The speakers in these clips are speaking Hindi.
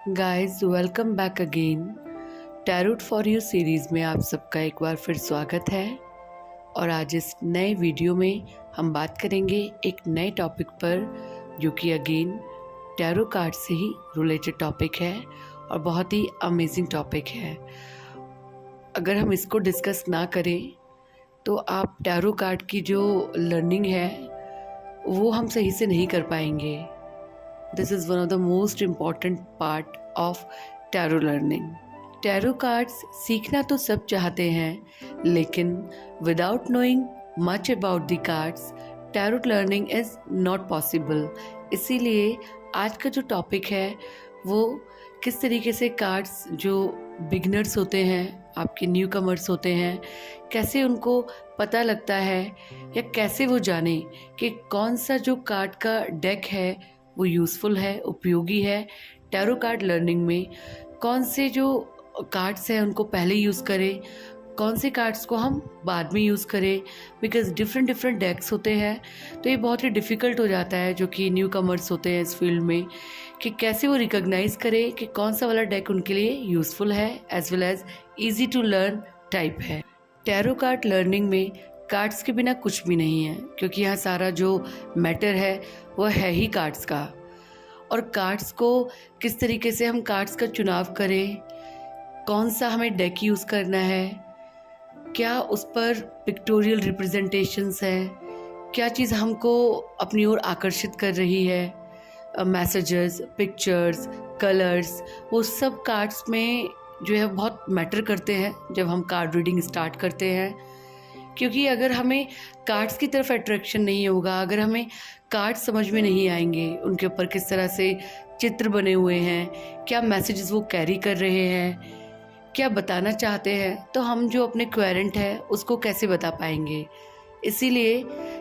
Guys welcome back again. Tarot for you series में आप सबका एक बार फिर स्वागत है। और आज इस नए वीडियो में हम बात करेंगे एक नए टॉपिक पर, जो कि अगेन टैरो कार्ड से ही रिलेटेड टॉपिक है और बहुत ही अमेजिंग टॉपिक है। अगर हम इसको डिस्कस ना करें तो आप टैरो कार्ड की जो लर्निंग है वो हम सही से नहीं कर पाएंगे। This is one of the most important part of tarot learning. Tarot cards सीखना तो सब चाहते हैं, लेकिन without knowing much about the cards tarot learning is not possible. इसीलिए आज का जो टॉपिक है वो किस तरीके से कार्ड्स जो बिगनर्स होते हैं, आपके न्यू कमर्स होते हैं, कैसे उनको पता लगता है या कैसे वो जाने कि कौन सा जो कार्ड का डेक है वो यूज़फुल है, उपयोगी है। टैरो कार्ड लर्निंग में कौन से जो कार्ड्स हैं उनको पहले यूज़ करें, कौन से कार्ड्स को हम बाद में यूज़ करें, बिकॉज डिफरेंट डेक्स होते हैं। तो ये बहुत ही डिफ़िकल्ट हो जाता है जो कि न्यू कमर्स होते हैं इस फील्ड में, कि कैसे वो रिकॉग्नाइज़ करें कि कौन सा वाला डेक उनके लिए यूज़फुल है as well as easy to learn type है। टैरो कार्ड लर्निंग में कार्ड्स के बिना कुछ भी नहीं है, क्योंकि यहाँ सारा जो मैटर है वो है ही कार्ड्स का। और कार्ड्स को किस तरीके से हम कार्ड्स का चुनाव करें, कौन सा हमें डेक यूज़ करना है, क्या उस पर पिक्टोरियल रिप्रेजेंटेशंस हैं, क्या चीज़ हमको अपनी ओर आकर्षित कर रही है, मैसेजेस, पिक्चर्स, कलर्स, वो सब कार्ड्स में जो है बहुत मैटर करते हैं जब हम कार्ड रीडिंग स्टार्ट करते हैं। क्योंकि अगर हमें कार्ड्स की तरफ अट्रैक्शन नहीं होगा, अगर हमें कार्ड्स समझ में नहीं आएंगे, उनके ऊपर किस तरह से चित्र बने हुए हैं, क्या मैसेजेस वो कैरी कर रहे हैं, क्या बताना चाहते हैं, तो हम जो अपने क्वेरेंट है उसको कैसे बता पाएंगे। इसीलिए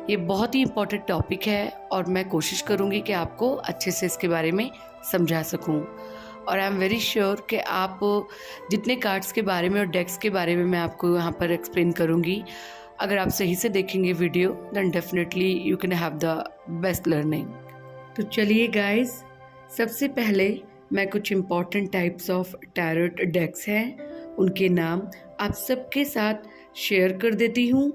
ये बहुत ही इम्पोर्टेंट टॉपिक है और मैं कोशिश करूँगी कि आपको अच्छे से इसके बारे में समझा सकूँ। और आई एम वेरी श्योर कि आप जितने कार्ड्स के बारे में और डेक्स के बारे में मैं आपको यहाँ पर एक्सप्लेन करूँगी, अगर आप सही से देखेंगे video, then definitely you can have the best learning. तो चलिए गाइस, सबसे पहले मैं कुछ important types of tarot decks हैं उनके नाम आप सबके साथ शेयर कर देती हूँ।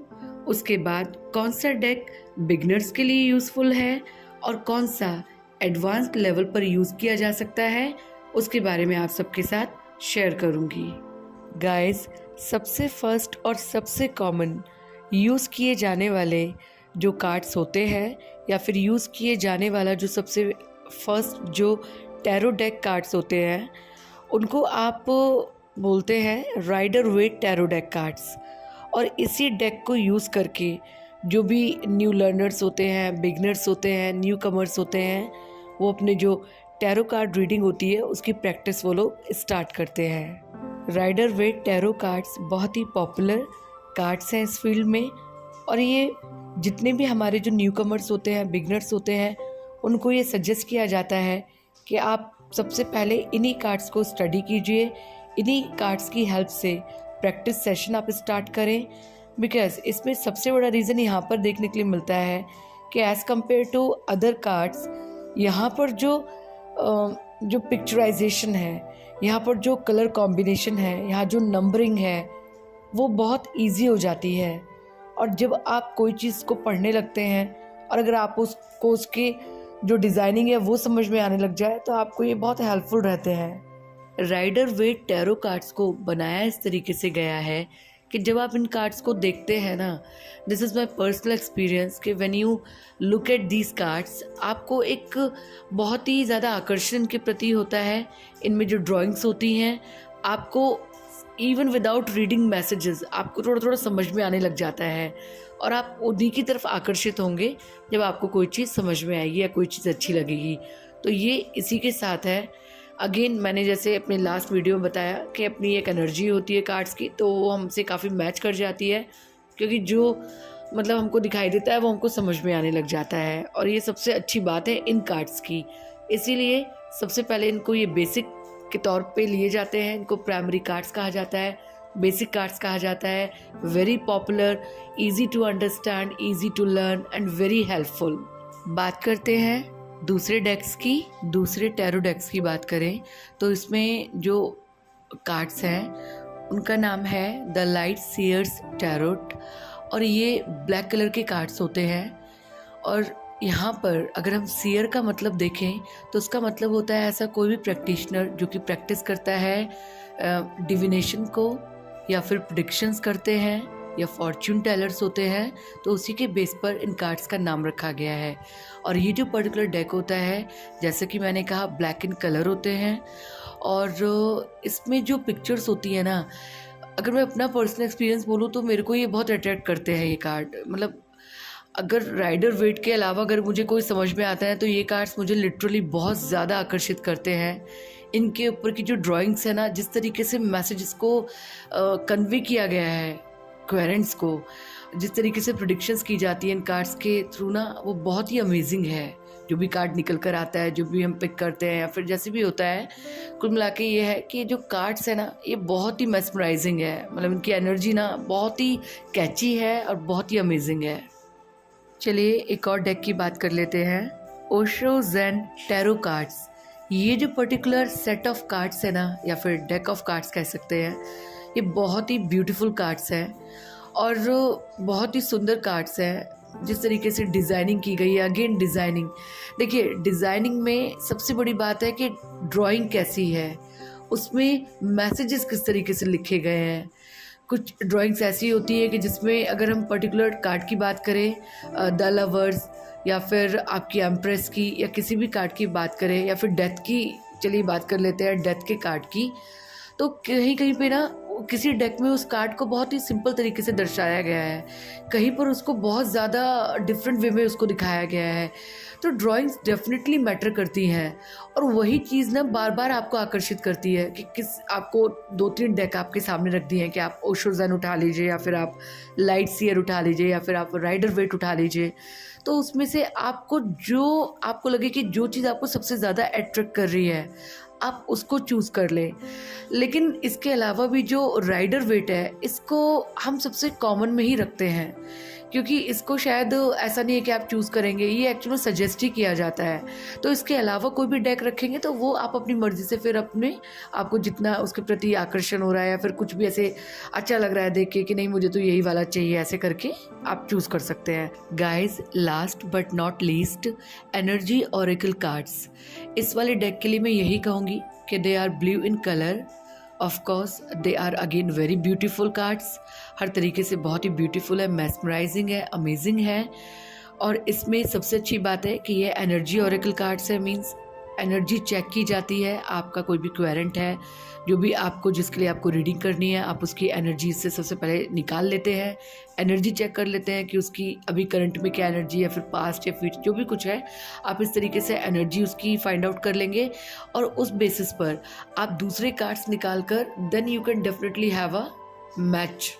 उसके बाद कौन सा डेक बिगनर्स के लिए यूज़फुल है और कौन सा एडवांस्ड लेवल पर यूज़ किया जा सकता है, उसके बारे में आप सबके साथ शेयर करूँगी। गाइस, सबसे फर्स्ट और सबसे कॉमन यूज़ किए जाने वाले जो कार्ड्स होते हैं, या फिर यूज़ किए जाने वाला जो सबसे फर्स्ट जो टैरो डेक कार्ड्स होते हैं, उनको आप बोलते हैं rider Waite tarot deck cards. और इसी डेक को यूज़ करके जो भी न्यू लर्नर्स होते हैं, बिगनर्स होते हैं, न्यू कमर्स होते हैं, वो अपने जो टैरो कार्ड रीडिंग होती है उसकी प्रैक्टिस वो लोग स्टार्ट करते हैं। राइडर वेट टैरो कार्ड्स बहुत ही पॉपुलर कार्ड्स हैं इस फील्ड में। और ये जितने भी हमारे जो न्यू कमर्स होते हैं, बिगनर्स होते हैं, उनको ये सजेस्ट किया जाता है कि आप सबसे पहले इन्हीं कार्ड्स को स्टडी कीजिए, इन्हीं कार्ड्स की हेल्प से प्रैक्टिस सेशन आप स्टार्ट करें। बिकॉज इसमें सबसे बड़ा रीज़न यहाँ पर देखने के लिए मिलता है कि as compare to other cards, यहाँ पर जो पिक्चराइजेशन है, यहाँ पर जो कलर कॉम्बिनेशन है, यहाँ जो नंबरिंग है, वो बहुत इजी हो जाती है। और जब आप कोई चीज़ को पढ़ने लगते हैं और अगर आप उसके जो डिज़ाइनिंग है वो समझ में आने लग जाए, तो आपको ये बहुत हेल्पफुल रहते हैं। राइडर वेट टैरो कार्ड्स को बनाया इस तरीके से गया है कि जब आप इन कार्ड्स को देखते हैं ना, this is my personal experience, कि when you look at these cards, आपको एक बहुत ही ज़्यादा आकर्षण के प्रति होता है। इनमें जो ड्राइंग्स होती हैं, आपको इवन विदाउट रीडिंग मैसेजेस आपको थोड़ा थोड़ा समझ में आने लग जाता है और आप उन्हीं की तरफ आकर्षित होंगे जब आपको कोई चीज़ समझ में आएगी या कोई चीज़ अच्छी लगेगी। तो ये इसी के साथ है। अगेन, मैंने जैसे अपने लास्ट वीडियो में बताया कि अपनी एक एनर्जी होती है कार्ड्स की, तो वो हमसे काफ़ी मैच कर जाती है, क्योंकि जो मतलब हमको दिखाई देता है वो हमको समझ में आने लग जाता है। और ये सबसे अच्छी बात है इन कार्ड्स की। इसीलिए सबसे पहले इनको ये बेसिक के तौर पे लिए जाते हैं। इनको प्राइमरी कार्ड्स कहा जाता है, बेसिक कार्ड्स कहा जाता है। Very popular, easy to understand, easy to learn and very helpful. बात करते हैं दूसरे टैरो डेक्स की बात करें तो इसमें जो कार्ड्स हैं उनका नाम है द लाइट सीयर्स टैरोट, और ये ब्लैक कलर के कार्ड्स होते हैं। और यहाँ पर अगर हम सीयर का मतलब देखें तो उसका मतलब होता है ऐसा कोई भी प्रैक्टिशनर जो कि प्रैक्टिस करता है डिविनेशन को, या फिर प्रेडिक्शंस करते हैं, या फॉर्च्यून टेलर्स होते हैं, तो उसी के बेस पर इन कार्ड्स का नाम रखा गया है। और ये जो पर्टिकुलर डेक होता है, जैसे कि मैंने कहा, ब्लैक इन कलर होते हैं, और इसमें जो पिक्चर्स होती है ना, अगर मैं अपना पर्सनल एक्सपीरियंस बोलूँ तो मेरे को ये बहुत अट्रैक्ट करते हैं ये कार्ड। मतलब अगर राइडर वेट के अलावा अगर मुझे कोई समझ में आता है तो ये कार्ड्स मुझे लिटरली बहुत ज़्यादा आकर्षित करते हैं। इनके ऊपर की जो ड्राइंग्स है ना, जिस तरीके से मैसेजेस को कन्वे किया गया है, क्वेरेंट्स को, जिस तरीके से प्रेडिक्शंस की जाती है इन कार्ड्स के थ्रू ना, वो बहुत ही अमेजिंग है। जो भी कार्ड निकल कर आता है, जो भी हम पिक करते हैं या फिर जैसे भी होता है, कुल मिला के ये है कि जो कार्ड्स है ना, ये बहुत ही मेस्मराइजिंग है। मतलब इनकी एनर्जी ना बहुत ही कैची है और बहुत ही अमेजिंग है। चलिए एक और डेक की बात कर लेते हैं, ओशो ज़ेन टैरो कार्ड्स। ये जो पर्टिकुलर सेट ऑफ कार्ड्स है ना, या फिर डेक ऑफ कार्ड्स कह सकते हैं, ये बहुत ही ब्यूटीफुल कार्ड्स हैं और बहुत ही सुंदर कार्ड्स हैं। जिस तरीके से डिज़ाइनिंग की गई है, अगेन डिज़ाइनिंग, देखिए डिज़ाइनिंग में सबसे बड़ी बात है कि ड्राइंग कैसी है, उसमें मैसेजेस किस तरीके से लिखे गए हैं। कुछ ड्राइंग्स ऐसी होती है कि जिसमें अगर हम पर्टिकुलर कार्ड की बात करें, द लवर्स, या फिर आपकी एम्प्रेस की, या किसी भी कार्ड की बात करें, या फिर डेथ की, चलिए बात कर लेते हैं डेथ के कार्ड की, तो कहीं कहीं पे ना किसी डेक में उस कार्ड को बहुत ही सिंपल तरीके से दर्शाया गया है, कहीं पर उसको बहुत ज़्यादा डिफरेंट वे में उसको दिखाया गया है। तो ड्राइंग्स डेफिनेटली मैटर करती हैं, और वही चीज़ ना बार बार आपको आकर्षित करती है कि किस, आपको 2-3 डेक आपके सामने रख दिए हैं कि आप ओशो ज़ेन उठा लीजिए, या फिर आप लाइट सीयर उठा लीजिए, या फिर आप राइडर वेट उठा लीजिए। तो उसमें से आपको जो आपको लगे कि जो चीज़ आपको सबसे ज़्यादा अट्रैक्ट कर रही है, आप उसको चूज़ कर लें। लेकिन इसके अलावा भी जो राइडर वेट है, इसको हम सबसे कॉमन में ही रखते हैं, क्योंकि इसको शायद ऐसा नहीं है कि आप चूज़ करेंगे, ये एक्चुअली सजेस्ट ही किया जाता है। तो इसके अलावा कोई भी डेक रखेंगे तो वो आप अपनी मर्ज़ी से फिर अपने आपको जितना उसके प्रति आकर्षण हो रहा है, या फिर कुछ भी ऐसे अच्छा लग रहा है देख के कि नहीं मुझे तो यही वाला चाहिए, ऐसे करके आप चूज़ कर सकते हैं। Guys, last but not least, energy oracle cards. इस वाले डेक के लिए मैं यही कहूँगी कि they are blue in colour, of course they are again very beautiful cards. हर तरीके से बहुत ही ब्यूटीफुल है, मैस्मराइजिंग है, अमेजिंग है। और इसमें सबसे अच्छी बात है कि ये एनर्जी ऑरेकल कार्ड्स है, मींस एनर्जी चेक की जाती है। आपका कोई भी क्वेरेंट है, जो भी आपको, जिसके लिए आपको रीडिंग करनी है, आप उसकी एनर्जी से सबसे पहले निकाल लेते हैं, एनर्जी चेक कर लेते हैं कि उसकी अभी करंट में क्या एनर्जी, या फिर पास्ट या फ्यूचर जो भी कुछ है, आप इस तरीके से एनर्जी उसकी फाइंड आउट कर लेंगे। और उस बेसिस पर आप दूसरे कार्ड्स निकाल कर then you can definitely have a match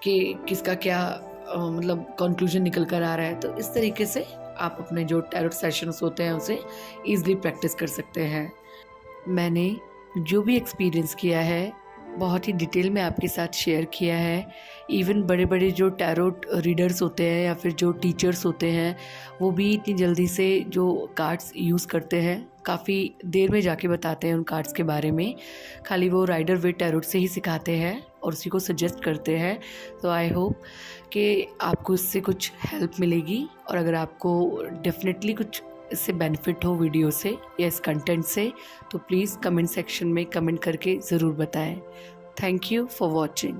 कि किसका क्या मतलब कंक्लूजन निकल कर आ रहा है। तो इस तरीके से आप अपने जो टैरोट सेशंस होते हैं उसे ईज़िली प्रैक्टिस कर सकते हैं। मैंने जो भी एक्सपीरियंस किया है बहुत ही डिटेल में आपके साथ शेयर किया है। इवन बड़े बड़े जो टैरोट रीडर्स होते हैं या फिर जो टीचर्स होते हैं, वो भी इतनी जल्दी से जो कार्ड्स यूज़ करते हैं काफ़ी देर में जाके बताते हैं उन कार्ड्स के बारे में। खाली वो राइडर वेट टैरोट से ही सिखाते हैं और उसी को सजेस्ट करते हैं। तो आई होप कि आपको इससे कुछ हेल्प मिलेगी, और अगर आपको डेफिनेटली कुछ इससे बेनिफिट हो वीडियो से या इस कंटेंट से, तो प्लीज़ कमेंट सेक्शन में कमेंट करके ज़रूर बताएं। Thank you for watching.